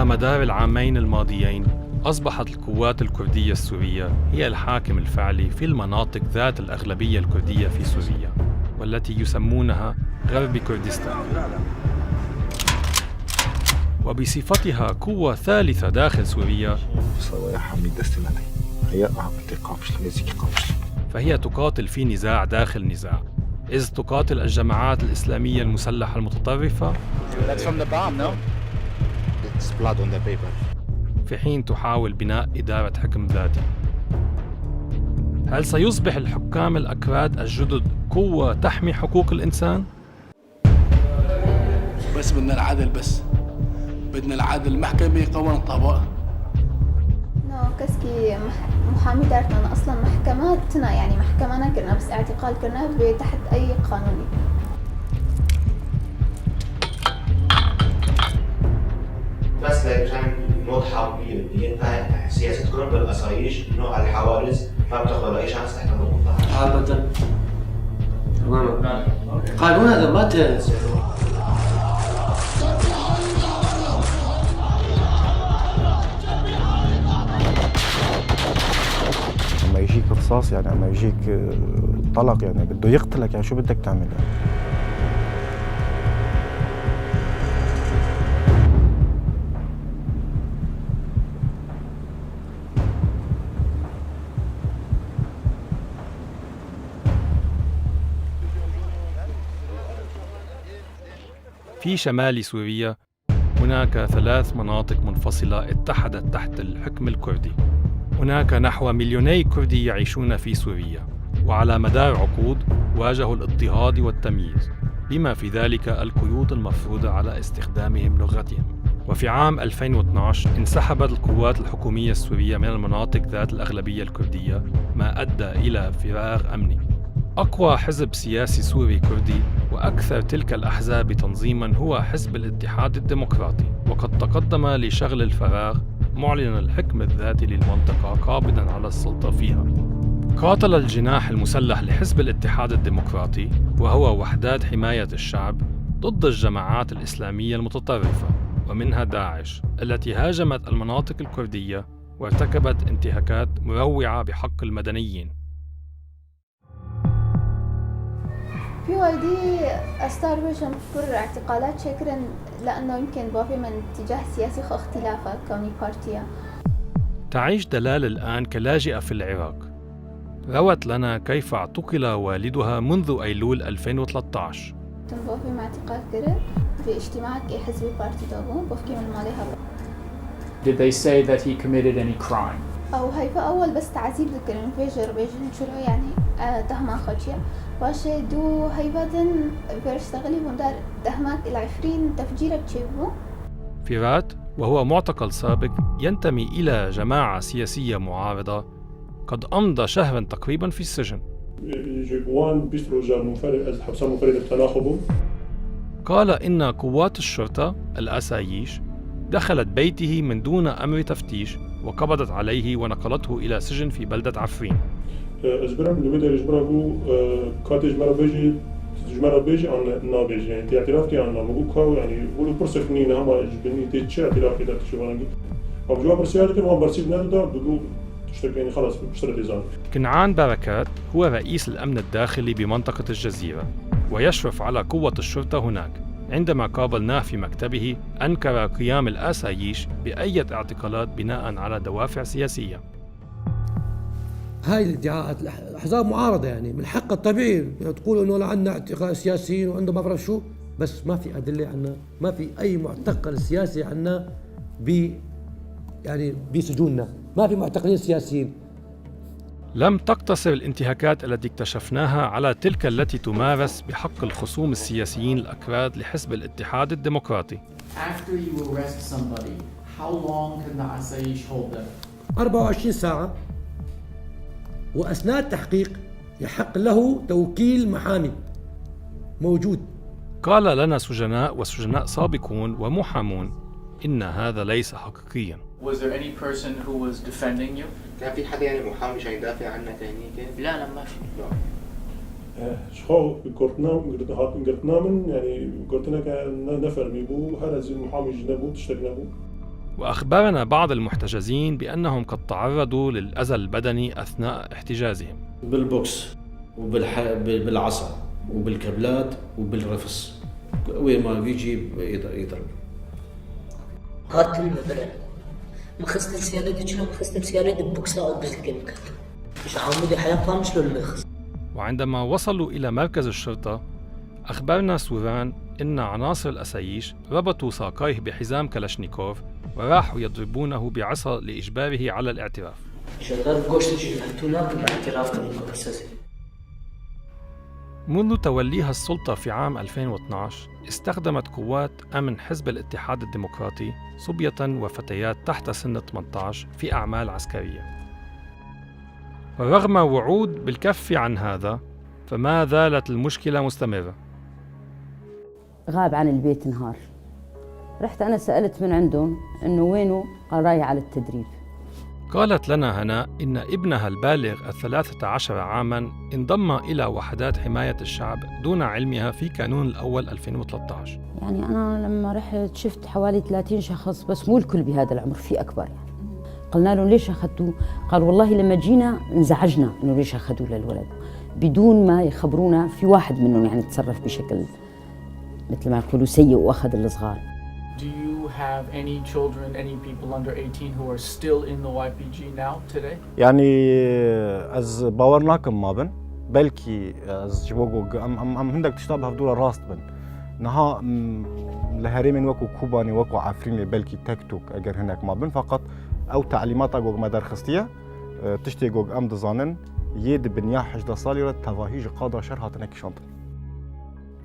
على مدار العامين الماضيين أصبحت القوات الكردية السورية هي الحاكم الفعلي في المناطق ذات الأغلبية الكردية في سوريا، والتي يسمونها غرب كردستان، وبصفتها قوة ثالثة داخل سوريا فهي تقاتل في نزاع داخل نزاع، إذ تقاتل الجماعات الإسلامية المسلحة المتطرفة في حين تحاول بناء إدارة حكم ذاتي. هل سيصبح الحكام الأكراد الجدد قوة تحمي حقوق الإنسان؟ بس بدنا العدل، بدنا العدل. المحكمة قوانين الطبقة. كسكي محامي دارتنا أصلا محكماتنا، يعني محكمنا كنا بس اعتقال كنا تحت أي قانوني. بس لعشان نوضحها بالمية، سياستكم بالقصايش إنه الحوارز ما بتاخذوا أي شانس تحت الضغط. أبدا. تماما. قانون هذا ما لما يجيك رصاص، يعني لما يجيك طلق، يعني بده يقتلك، يعني شو بدك تعمل يعني؟ في شمال سوريا هناك 3 مناطق منفصلة اتحدت تحت الحكم الكردي. هناك نحو 2,000,000 كردي يعيشون في سوريا، وعلى مدار عقود واجهوا الاضطهاد والتمييز، بما في ذلك القيود المفروضة على استخدامهم لغتهم. وفي عام 2012 انسحبت القوات الحكومية السورية من المناطق ذات الأغلبية الكردية، ما أدى إلى فراغ أمني. أقوى حزب سياسي سوري كردي وأكثر تلك الأحزاب تنظيماً هو حزب الاتحاد الديمقراطي، وقد تقدم لشغل الفراغ معلنا الحكم الذاتي للمنطقة قابضاً على السلطة فيها. قاتل الجناح المسلح لحزب الاتحاد الديمقراطي، وهو وحدات حماية الشعب، ضد الجماعات الإسلامية المتطرفة ومنها داعش التي هاجمت المناطق الكردية وارتكبت انتهاكات مروعة بحق المدنيين. في والدي استاربشن بر اعتقالات شكرا لأنه يمكن بافي من اتجاه سياسي خو اختلافات كوني بارتيا. تعيش دلال الآن كلاجئة في العراق. روت لنا كيف اعتقل والدها منذ أيلول 2013. بافي مع اعتقال كده في اجتماع حزب بارتي دوغون بافكي من مالها. Did they say that he committed any crime? أو هيفا أول بس تعذيب ذكر فيجر بيجن شو يعني تهما خشية واشي دو هيفادن بيرشتغلي وندار تهمات العفرين تفجير بتشيبو. فيرات وهو معتقل سابق ينتمي إلى جماعة سياسية معارضة قد أمضى شهرا تقريبا في السجن. قال إن قوات الشرطة الأساييش دخلت بيته من دون أمر تفتيش وقبضت عليه ونقلته إلى سجن في بلدة عفرين. اجبرهم اللي بده يجبروا كاتج مرة بيجي عن نابج يعني اعتراف كي عنا مبوكها يعني بقولوا برسك نينا هم اجبني تيجي اعتراف كده تشوفانجي او جواب رسالة كده هم برسيب نادر بقولوا تشترك يعني خلاص بشتري ديزاين. كنعان بركات هو رئيس الأمن الداخلي بمنطقة الجزيرة ويشرف على قوة الشرطة هناك. عندما قابلناه في مكتبه أنكر قيام الآساييش بأي اعتقالات بناء على دوافع سياسية. هاي الادعاءات احزاب معارضه يعني من حق الطبيعي تقولوا انه عندنا اعتقال سياسيين وعنده ما بعرف شو، بس ما في ادله عنا، ما في اي معتقل سياسي عنا يعني بسجوننا، ما في معتقلين سياسيين. لم تقتصر الانتهاكات التي اكتشفناها على تلك التي تمارس بحق الخصوم السياسيين الأكراد لحزب الاتحاد الديمقراطي. After you arrest somebody, how long can the Asayish hold them? 24 ساعة، وأثناء التحقيق يحق له توكيل محامي موجود. قال لنا سجناء وسجناء سابقون ومحامون إن هذا ليس حقيقياً. Was there any person who was defending you? كان في حدا يعني محامي عشان يدافع عنك هنيك؟ لا ما في. شخو قلتنا من يعني قلتنا كان نفر ميبو هذا زي المحامي جنبو تشتغل نبو وأخبرنا بعض المحتجزين بأنهم قد تعرضوا للأذى البدني أثناء احتجازهم. بالبوكس بالعصا وبالكابلات وبالرفس، وين ما بيجي يضرب. قاتل مثلا مخستم سيارتي شنو مخستم سيارتي ببوكسات بالكلمة مش عامودي حياة مش لو المخس. وعندما وصلوا إلى مركز الشرطة أخبرنا سوران إن عناصر الأساييش ربطوا ساقيه بحزام كلاشنيكوف وراحوا يضربونه بعصا لإجباره على الاعتراف. شغال بقوشتي هتوناك باعتراف بالمؤسسة. منذ توليها السلطة في عام 2012 استخدمت قوات أمن حزب الاتحاد الديمقراطي صبية وفتيات تحت سن 18 في أعمال عسكرية. ورغم وعود بالكف عن هذا فما زالت المشكلة مستمرة. غاب عن البيت نهار، رحت أنا سألت من عندهم إنه وينه، قال رايح على التدريب. قالت لنا هناء إن ابنها البالغ 13 عاماً انضم إلى وحدات حماية الشعب دون علمها في كانون الأول 2013. يعني أنا لما رحت شفت حوالي 30 شخص، بس مو الكل بهذا العمر، في أكبر يعني. قلنا لهم ليش أخذتوه؟ قال والله لما جينا انزعجنا إنه ليش أخذوه للولد بدون ما يخبرونا. في واحد منهم يعني تصرف بشكل مثل ما يقولوا سيء وأخذ الصغار. Do you have any children, any people under 18 who are still in the YPG now today? يعني از باورناكم ما بن بلكي از جوجو ام هندك تشتابه هدول راست بن نها لهريمن وكو كوباني وكو عفريمي بلكي تكتوك اگر هناك ما بن فقط او تعليمات جوج مدار خستيه تشتي جوج ام دزانن يد بنيا 11 صاليره تفاهيج قادره شرها تنك شنطه.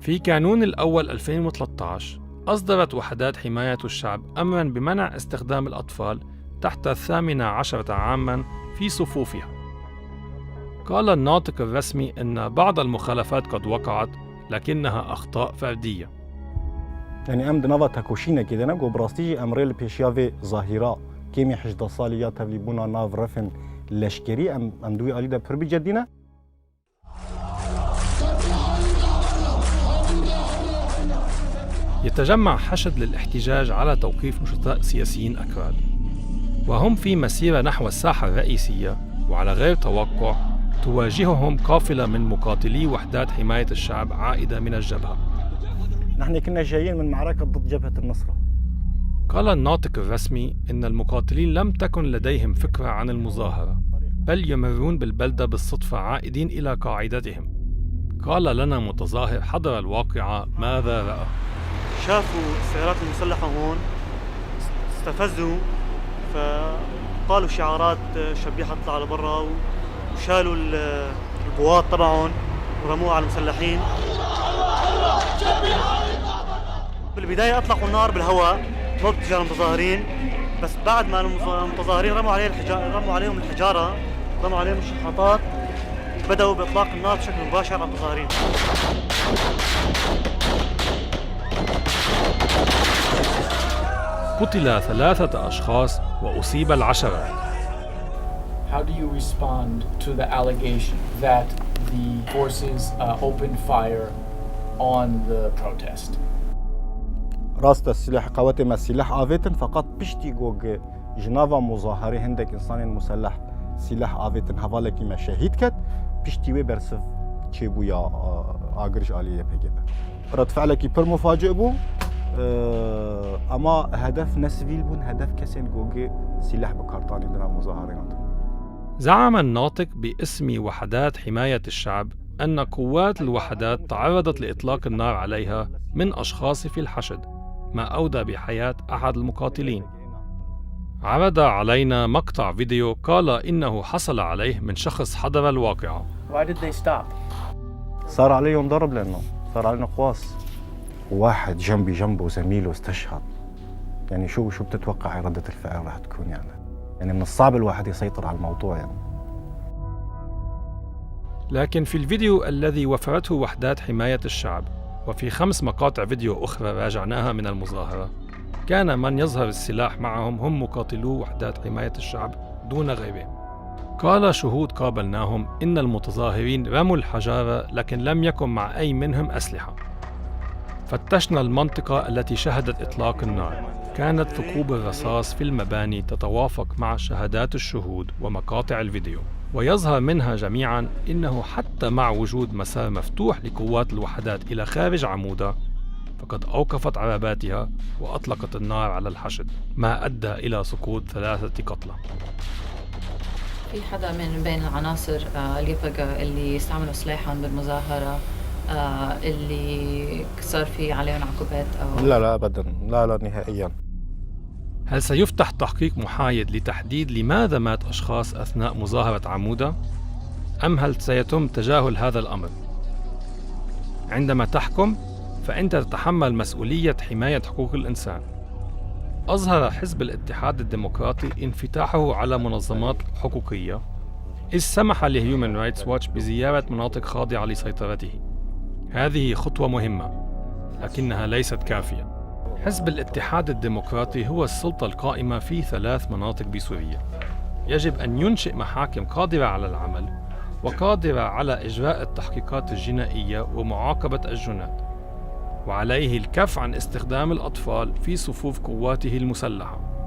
في كانون الأول 2013 أصدرت وحدات حماية الشعب أمراً بمنع استخدام الأطفال تحت 18 عاماً في صفوفها. قال الناطق الرسمي أن بعض المخالفات قد وقعت لكنها أخطاء فردية. يعني أم دنافا تاكوشينا كده نقو براستيجي أمريل بيشيافي ظاهرة كيمي 11 صالية تبليبونا ناف رفن لشكري أم دوي أليدا بربي جدينا. يتجمع حشد للاحتجاج على توقيف نشطاء سياسيين أكراد، وهم في مسيرة نحو الساحة الرئيسية، وعلى غير توقع تواجههم قافلة من مقاتلي وحدات حماية الشعب عائدة من الجبهة. نحن كنا جايين من معركة ضد جبهة النصرة. قال الناطق الرسمي إن المقاتلين لم تكن لديهم فكرة عن المظاهرة، بل يمرون بالبلدة بالصدفة عائدين إلى قاعدتهم. قال لنا متظاهر حضر الواقعة ماذا رأى. شافوا السيارات المسلحة هون، استفزوا فقالوا شعارات شبيحة اطلع لبرا، وشالوا البواط تبعهم ورموها على المسلحين. بالبداية أطلقوا النار بالهواء ضد تجار المتظاهرين، بس بعد ما المتظاهرين رموا عليهم الحجارة، رموا عليهم الشحاطات، بدأوا بإطلاق النار بشكل مباشر على المتظاهرين. قتل 3 أشخاص وأصيب العشرات. How do you respond to the allegation that the forces opened fire on the protest? راست السلاح قوات ما السلاح آفيتن فقط بشتي جوج جنافا مظاهرة هندك إنسان مسلح سلاح آفيتن هفالك ما شهيد كت بشتي وبرسف تشيبو يا آجرش عليه بهجدا. رد فعلك يبر مفاجئ بو اما هدف نسفيل بون هدف كسين جوجي سلاح بكارتاني دنا مظاهرات. زعم الناطق باسم وحدات حماية الشعب أن قوات الوحدات تعرضت لإطلاق النار عليها من أشخاص في الحشد، ما أودى بحياة أحد المقاتلين. عرض علينا مقطع فيديو قال إنه حصل عليه من شخص حضر الواقعة. Why did they stop? صار عليهم ضرب لأنه صار علينا قواص. واحد جنبه زميله استشهد. يعني شو بتتوقع ردة الفعل راح تكون يعني من الصعب الواحد يسيطر على الموضوع يعني. لكن في الفيديو الذي وفرته وحدات حماية الشعب وفي 5 مقاطع فيديو أخرى راجعناها من المظاهرة كان من يظهر السلاح معهم هم مقاتلو وحدات حماية الشعب دون غيرهم. قال شهود قابلناهم إن المتظاهرين رموا الحجارة لكن لم يكن مع أي منهم أسلحة. فتشنا المنطقة التي شهدت إطلاق النار، كانت ثقوب الرصاص في المباني تتوافق مع شهادات الشهود ومقاطع الفيديو، ويظهر منها جميعاً إنه حتى مع وجود مسار مفتوح لقوات الوحدات إلى خارج عمودة فقد أوقفت عرباتها وأطلقت النار على الحشد، ما أدى إلى سقوط 3 قتلى. في حدا من بين العناصر اليبقى اللي استعملوا سلاحهم بالمظاهرة اللي صار في عليهم عقوبات أو لا أبدا، لا نهائيا. هل سيفتح تحقيق محايد لتحديد لماذا مات أشخاص أثناء مظاهرة عمودة؟ أم هل سيتم تجاهل هذا الأمر؟ عندما تحكم فأنت تتحمل مسؤولية حماية حقوق الإنسان. أظهر حزب الاتحاد الديمقراطي انفتاحه على منظمات حقوقية، إذ سمح لهيومن رايتس واتش بزيارة مناطق خاضعة لسيطرته. هذه خطوة مهمة، لكنها ليست كافية. حزب الاتحاد الديمقراطي هو السلطة القائمة في 3 مناطق بسوريا. يجب أن ينشئ محاكم قادرة على العمل وقادرة على إجراء التحقيقات الجنائية ومعاقبة الجنات، وعليه الكف عن استخدام الأطفال في صفوف قواته المسلحة.